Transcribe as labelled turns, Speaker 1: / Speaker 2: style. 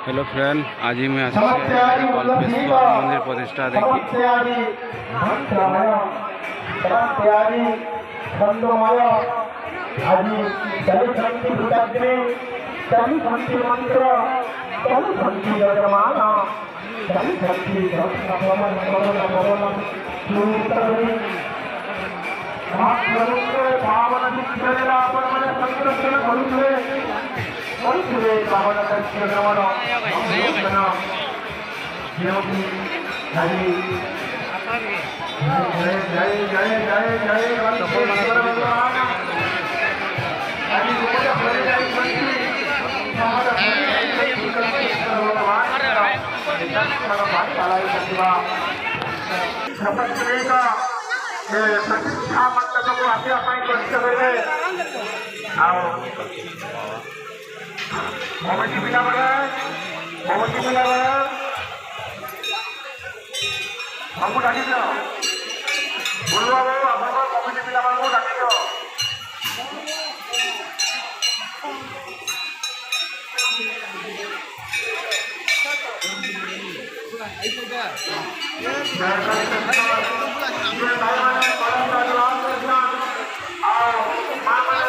Speaker 1: Hello friend, आज ही मैं कल्पेश्वर मंदिर प्रतिष्ठा देखी।
Speaker 2: प्रतिष्ठा मंडप को आसिया कष्ट करेंगे कमिटी पिला हमको डाक बोलो बाबू आप कमिटी पिला डाक माँ